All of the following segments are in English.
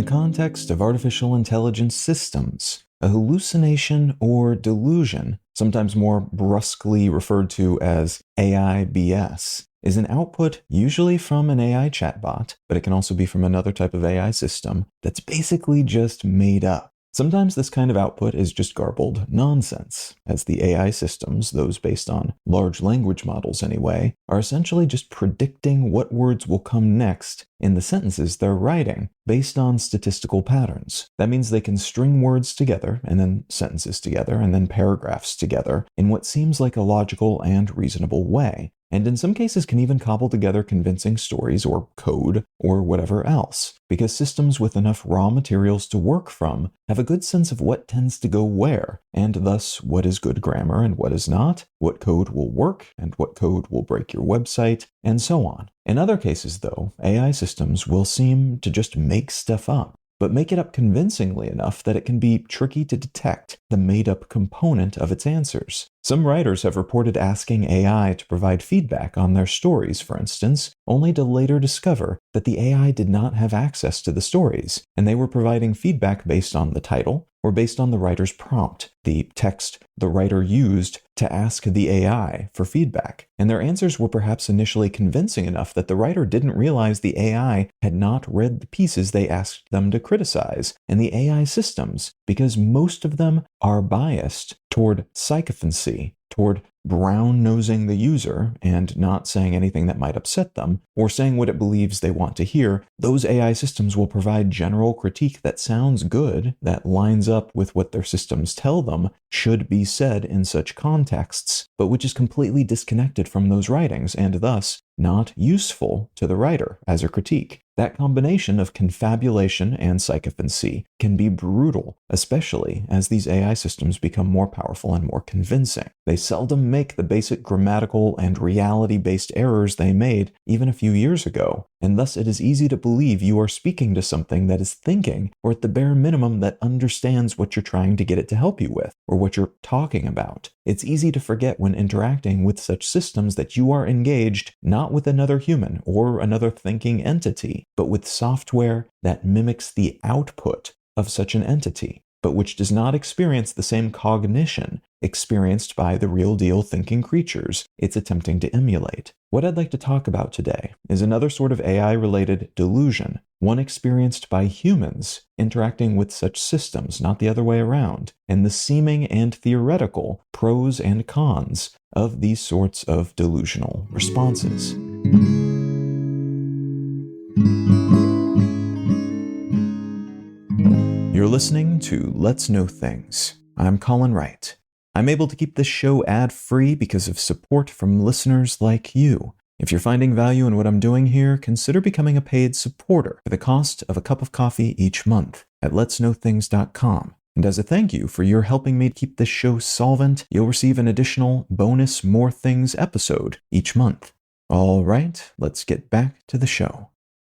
context of artificial intelligence systems, a hallucination or delusion, sometimes more brusquely referred to as AI BS, is an output usually from an AI chatbot, but it can also be from another type of AI system that's basically just made up. Sometimes this kind of output is just garbled nonsense, as the AI systems, those based on large language models anyway, are essentially just predicting what words will come next in the sentences they're writing, based on statistical patterns. That means they can string words together, and then sentences together, and then paragraphs together, in what seems like a logical and reasonable way, and in some cases can even cobble together convincing stories or code or whatever else, because systems with enough raw materials to work from have a good sense of what tends to go where, and thus what is good grammar and what is not, what code will work and what code will break your website, and so on. In other cases, though, AI systems will seem to just make stuff up, but make it up convincingly enough that it can be tricky to detect the made-up component of its answers. Some writers have reported asking AI to provide feedback on their stories, for instance, only to later discover that the AI did not have access to the stories, and they were providing feedback based on the title or based on the writer's prompt, the text the writer used to ask the AI for feedback. And their answers were perhaps initially convincing enough that the writer didn't realize the AI had not read the pieces they asked them to criticize, and the AI systems, because most of them are biased toward sycophancy, toward brown-nosing the user and not saying anything that might upset them, or saying what it believes they want to hear, those AI systems will provide general critique that sounds good, that lines up with what their systems tell them should be said in such contexts, but which is completely disconnected from those writings and thus not useful to the writer as a critique. That combination of confabulation and sycophancy can be brutal, especially as these AI systems become more powerful and more convincing. They seldom make the basic grammatical and reality-based errors they made even a few years ago, and thus it is easy to believe you are speaking to something that is thinking, or at the bare minimum that understands what you're trying to get it to help you with, or what you're talking about. It's easy to forget when interacting with such systems that you are engaged not with another human or another thinking entity, but with software that mimics the output of such an entity, but which does not experience the same cognition experienced by the real-deal thinking creatures it's attempting to emulate. What I'd like to talk about today is another sort of AI-related delusion, one experienced by humans interacting with such systems, not the other way around, and the seeming and theoretical pros and cons of these sorts of delusional responses. You're listening to Let's Know Things. I'm Colin Wright. I'm able to keep this show ad-free because of support from listeners like you. If you're finding value in what I'm doing here, consider becoming a paid supporter for the cost of a cup of coffee each month at letsknowthings.com. And as a thank you for your helping me keep this show solvent, you'll receive an additional bonus More Things episode each month. All right, let's get back to the show.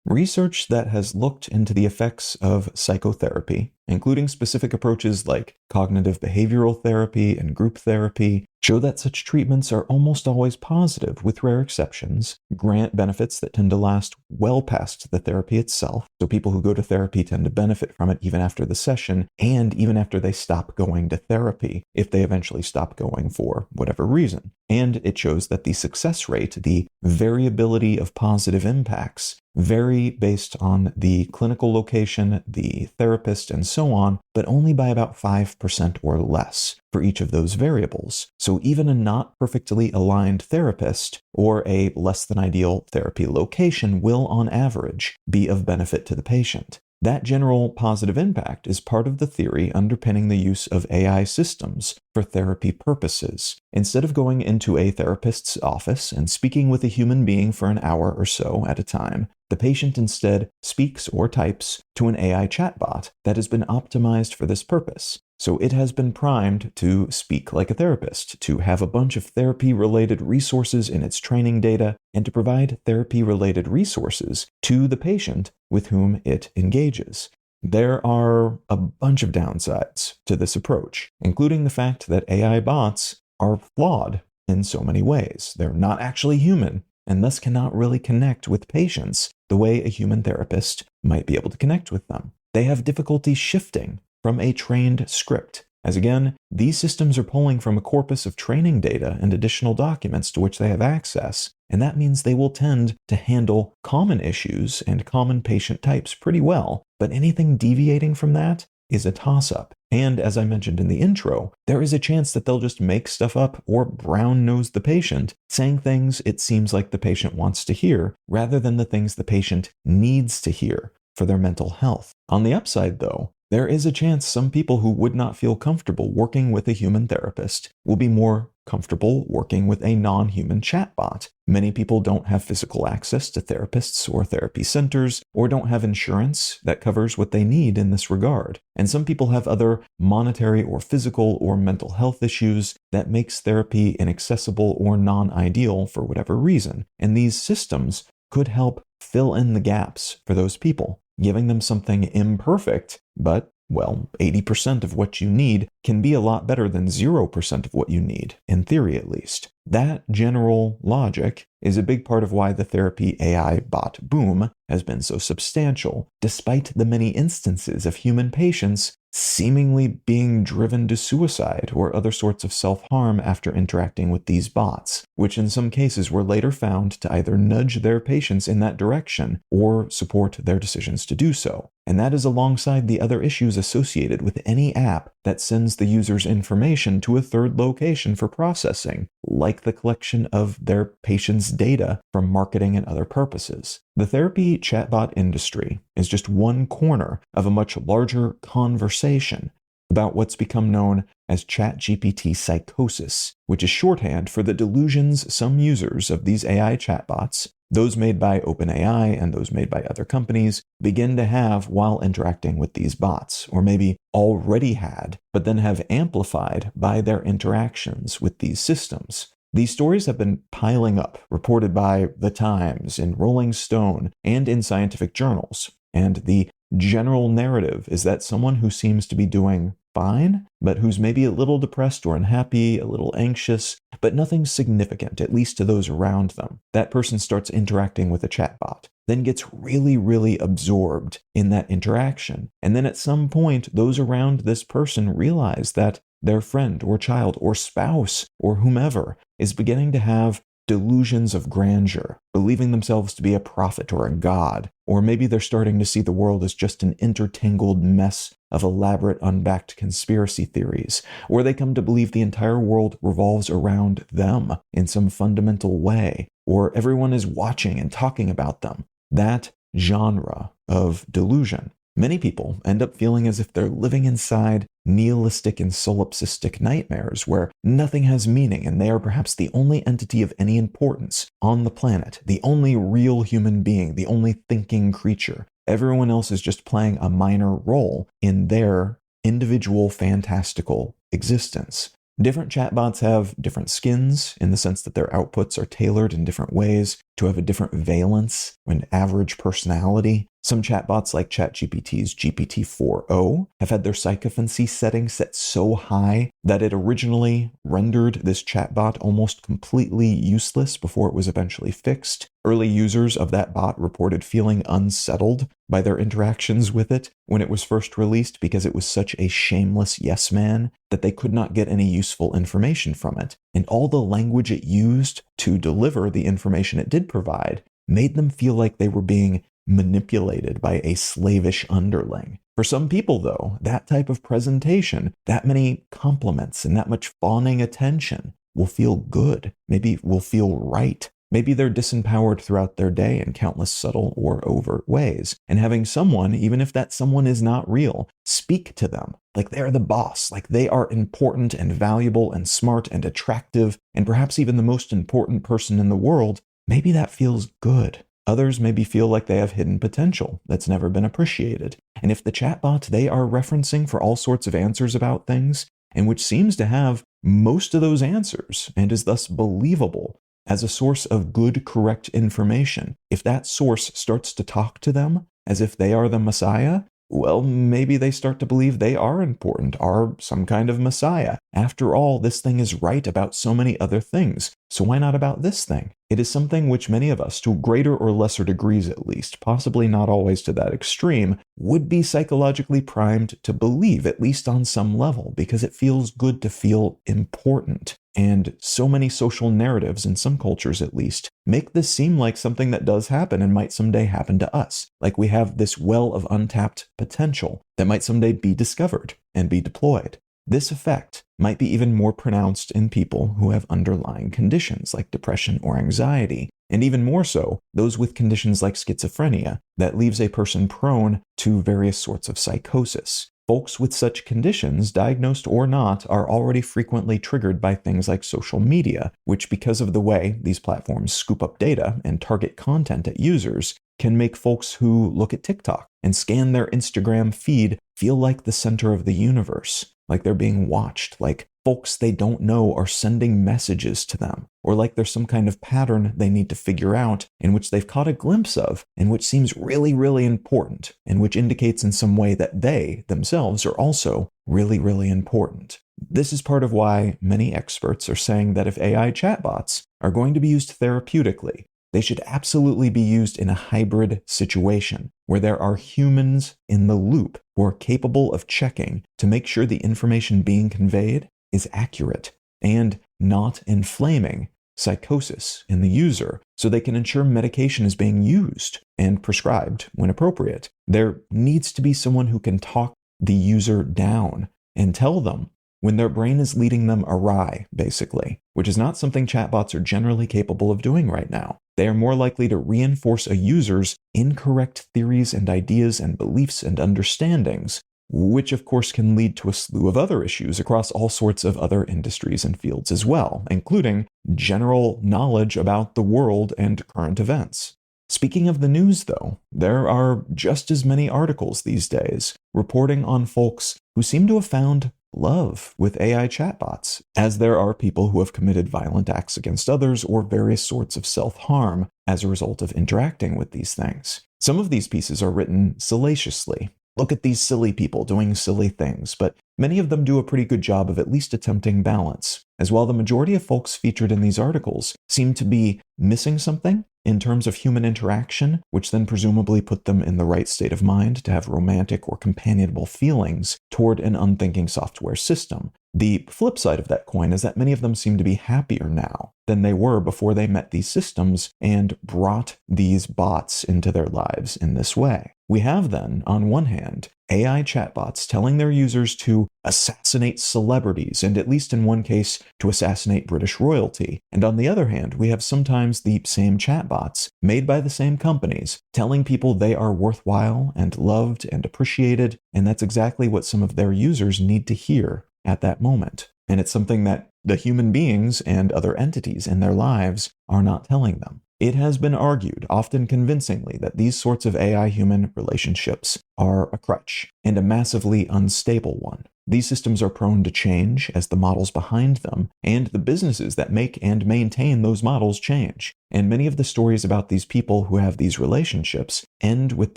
Research that has looked into the effects of psychotherapy, including specific approaches like cognitive behavioral therapy and group therapy, show that such treatments are almost always positive, with rare exceptions, grant benefits that tend to last well past the therapy itself, so people who go to therapy tend to benefit from it even after the session, and even after they stop going to therapy, if they eventually stop going for whatever reason. And it shows that the success rate, the variability of positive impacts, vary based on the clinical location, the therapist, and so on, but only by about 5% or less for each of those variables. So even a not perfectly aligned therapist or a less than ideal therapy location will, on average, be of benefit to the patient. That general positive impact is part of the theory underpinning the use of AI systems for therapy purposes. Instead of going into a therapist's office and speaking with a human being for an hour or so at a time, the patient instead speaks or types to an AI chatbot that has been optimized for this purpose. So it has been primed to speak like a therapist, to have a bunch of therapy-related resources in its training data, and to provide therapy-related resources to the patient with whom it engages. There are a bunch of downsides to this approach, including the fact that AI bots are flawed in so many ways. They're not actually human, and thus cannot really connect with patients the way a human therapist might be able to connect with them. They they have difficulty shifting from a trained script. As again, these systems are pulling from a corpus of training data and additional documents to which they have access, and that means they will tend to handle common issues and common patient types pretty well, but anything deviating from that is a toss-up. And as I mentioned in the intro, there is a chance that they'll just make stuff up or brown-nose the patient, saying things it seems like the patient wants to hear, rather than the things the patient needs to hear for their mental health. On the upside, though, there is a chance some people who would not feel comfortable working with a human therapist will be more comfortable working with a non-human chatbot. Many people don't have physical access to therapists or therapy centers, or don't have insurance that covers what they need in this regard. And some people have other monetary or physical or mental health issues that makes therapy inaccessible or non-ideal for whatever reason. And these systems could help fill in the gaps for those people, giving them something imperfect, but, well, 80% of what you need can be a lot better than 0% of what you need, in theory at least. That general logic is a big part of why the therapy AI bot boom has been so substantial, despite the many instances of human patients seemingly being driven to suicide or other sorts of self-harm after interacting with these bots, which in some cases were later found to either nudge their patients in that direction or support their decisions to do so. And that is alongside the other issues associated with any app that sends the user's information to a third location for processing, like the collection of their patient's data from marketing and other purposes. The therapy chatbot industry is just one corner of a much larger conversation about what's become known as ChatGPT psychosis, which is shorthand for the delusions some users of these AI chatbots, those made by OpenAI and those made by other companies, begin to have while interacting with these bots, or maybe already had, but then have amplified by their interactions with these systems. These stories have been piling up, reported by The Times, in Rolling Stone, and in scientific journals. And the general narrative is that someone who seems to be doing fine, but who's maybe a little depressed or unhappy, a little anxious, but nothing significant, at least to those around them. That person starts interacting with a chatbot, then gets really, really absorbed in that interaction. And then at some point, those around this person realize that their friend or child or spouse or whomever is beginning to have delusions of grandeur, believing themselves to be a prophet or a god, or maybe they're starting to see the world as just an intertangled mess of elaborate unbacked conspiracy theories, or they come to believe the entire world revolves around them in some fundamental way, or everyone is watching and talking about them. That genre of delusion. Many people end up feeling as if they're living inside nihilistic and solipsistic nightmares where nothing has meaning and they are perhaps the only entity of any importance on the planet, the only real human being, the only thinking creature. Everyone else is just playing a minor role in their individual fantastical existence. Different chatbots have different skins in the sense that their outputs are tailored in different ways to have a different valence and average personality. Some chatbots like ChatGPT's GPT-4o have had their sycophancy setting set so high that it originally rendered this chatbot almost completely useless before it was eventually fixed. Early users of that bot reported feeling unsettled by their interactions with it when it was first released because it was such a shameless yes man that they could not get any useful information from it. And all the language it used to deliver the information it did provide made them feel like they were being manipulated by a slavish underling. For some people, though, that type of presentation, that many compliments and that much fawning attention will feel good, maybe will feel right. Maybe they're disempowered throughout their day in countless subtle or overt ways, and having someone, even if that someone is not real, speak to them like they're the boss, like they are important and valuable and smart and attractive, and perhaps even the most important person in the world, maybe that feels good. Others maybe feel like they have hidden potential that's never been appreciated. And if the chatbot they are referencing for all sorts of answers about things, and which seems to have most of those answers and is thus believable as a source of good, correct information, if that source starts to talk to them as if they are the Messiah, well, maybe they start to believe they are important, are some kind of messiah. After all, this thing is right about so many other things, so why not about this thing? It is something which many of us, to greater or lesser degrees at least, possibly not always to that extreme, would be psychologically primed to believe, at least on some level, because it feels good to feel important. And so many social narratives, in some cultures at least, make this seem like something that does happen and might someday happen to us. Like we have this well of untapped potential that might someday be discovered and be deployed. This effect might be even more pronounced in people who have underlying conditions like depression or anxiety, and even more so, those with conditions like schizophrenia that leaves a person prone to various sorts of psychosis. Folks with such conditions, diagnosed or not, are already frequently triggered by things like social media, which, because of the way these platforms scoop up data and target content at users, can make folks who look at TikTok and scan their Instagram feed feel like the center of the universe, like they're being watched, like folks they don't know are sending messages to them, or like there's some kind of pattern they need to figure out in which they've caught a glimpse of, and which seems really, really important, and which indicates in some way that they themselves are also really, really important. This is part of why many experts are saying that if AI chatbots are going to be used therapeutically, they should absolutely be used in a hybrid situation where there are humans in the loop who are capable of checking to make sure the information being conveyed is accurate and not inflaming psychosis in the user, so they can ensure medication is being used and prescribed when appropriate. There needs to be someone who can talk the user down and tell them when their brain is leading them awry, basically, which is not something chatbots are generally capable of doing right now. They are more likely to reinforce a user's incorrect theories and ideas and beliefs and understandings, which of course can lead to a slew of other issues across all sorts of other industries and fields as well, including general knowledge about the world and current events. Speaking of the news, though, there are just as many articles these days reporting on folks who seem to have found love with AI chatbots, as there are people who have committed violent acts against others or various sorts of self-harm as a result of interacting with these things. Some of these pieces are written salaciously. Look at these silly people doing silly things, but many of them do a pretty good job of at least attempting balance, as while the majority of folks featured in these articles seem to be missing something in terms of human interaction, which then presumably put them in the right state of mind to have romantic or companionable feelings toward an unthinking software system. The flip side of that coin is that many of them seem to be happier now than they were before they met these systems and brought these bots into their lives in this way. We have then, on one hand, AI chatbots telling their users to assassinate celebrities, and at least in one case, to assassinate British royalty. And on the other hand, we have sometimes the same chatbots, made by the same companies, telling people they are worthwhile and loved and appreciated, and that's exactly what some of their users need to hear at that moment. And it's something that the human beings and other entities in their lives are not telling them. It has been argued, often convincingly, that these sorts of AI-human relationships are a crutch, and a massively unstable one. These systems are prone to change as the models behind them and the businesses that make and maintain those models change. And many of the stories about these people who have these relationships end with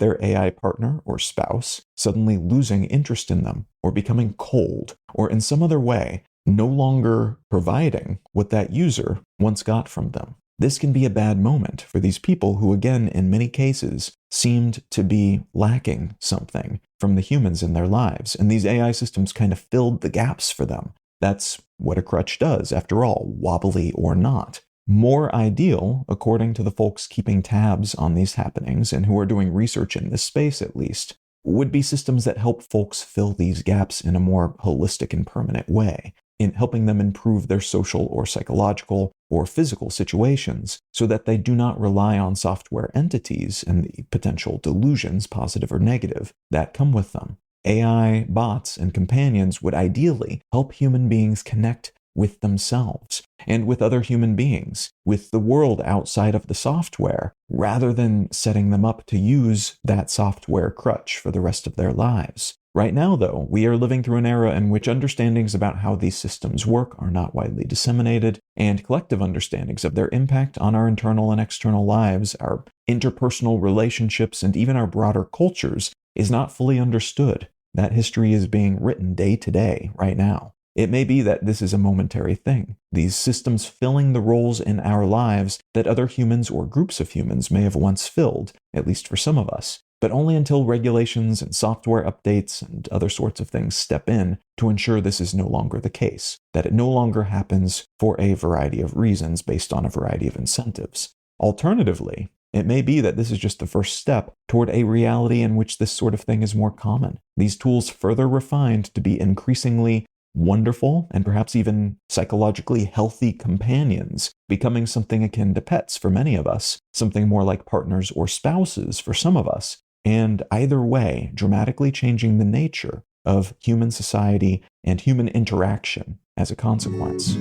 their AI partner or spouse suddenly losing interest in them, or becoming cold, or in some other way no longer providing what that user once got from them. This can be a bad moment for these people who, again, in many cases, seemed to be lacking something from the humans in their lives, and these AI systems kind of filled the gaps for them. That's what a crutch does, after all, wobbly or not. More ideal, according to the folks keeping tabs on these happenings and who are doing research in this space at least, would be systems that help folks fill these gaps in a more holistic and permanent way, in helping them improve their social or psychological or physical situations so that they do not rely on software entities and the potential delusions, positive or negative, that come with them. AI bots and companions would ideally help human beings connect with themselves and with other human beings, with the world outside of the software, rather than setting them up to use that software crutch for the rest of their lives. Right now, though, we are living through an era in which understandings about how these systems work are not widely disseminated, and collective understandings of their impact on our internal and external lives, our interpersonal relationships, and even our broader cultures is not fully understood. That history is being written day to day right now. It may be that this is a momentary thing, these systems filling the roles in our lives that other humans or groups of humans may have once filled, at least for some of us, but only until regulations and software updates and other sorts of things step in to ensure this is no longer the case, that it no longer happens for a variety of reasons based on a variety of incentives. Alternatively, it may be that this is just the first step toward a reality in which this sort of thing is more common. These tools further refined to be increasingly wonderful and perhaps even psychologically healthy companions, becoming something akin to pets for many of us, something more like partners or spouses for some of us, and either way, dramatically changing the nature of human society and human interaction as a consequence.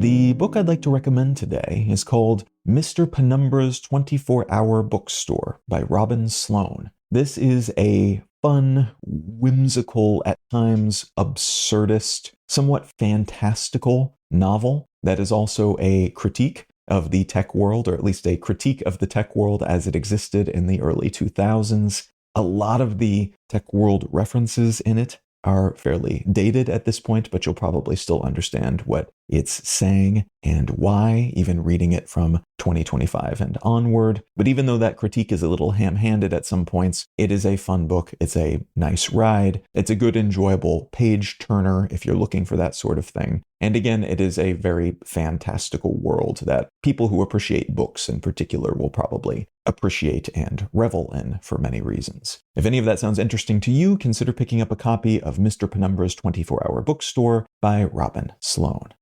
The book I'd like to recommend today is called Mr. Penumbra's 24-Hour Bookstore by Robin Sloan. This is a fun, whimsical, at times absurdist, somewhat fantastical novel that is also a critique of the tech world, or at least a critique of the tech world as it existed in the early 2000s. A lot of the tech world references in it are fairly dated at this point, but you'll probably still understand what it's saying and why, even reading it from 2025 and onward. But even though that critique is a little ham-handed at some points, it is a fun book. It's a nice ride. It's a good, enjoyable page turner if you're looking for that sort of thing. And again, it is a very fantastical world that people who appreciate books in particular will probably appreciate and revel in for many reasons. If any of that sounds interesting to you, consider picking up a copy of Mr. Penumbra's 24-Hour Bookstore by Robin Sloan.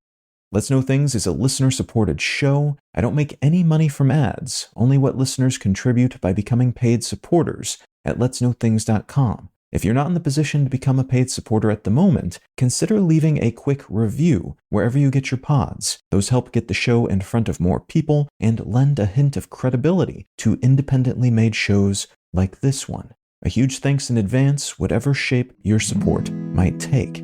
Let's Know Things is a listener-supported show. I don't make any money from ads, only what listeners contribute by becoming paid supporters at letsknowthings.com. If you're not in the position to become a paid supporter at the moment, consider leaving a quick review wherever you get your pods. Those help get the show in front of more people and lend a hint of credibility to independently made shows like this one. A huge thanks in advance, whatever shape your support might take.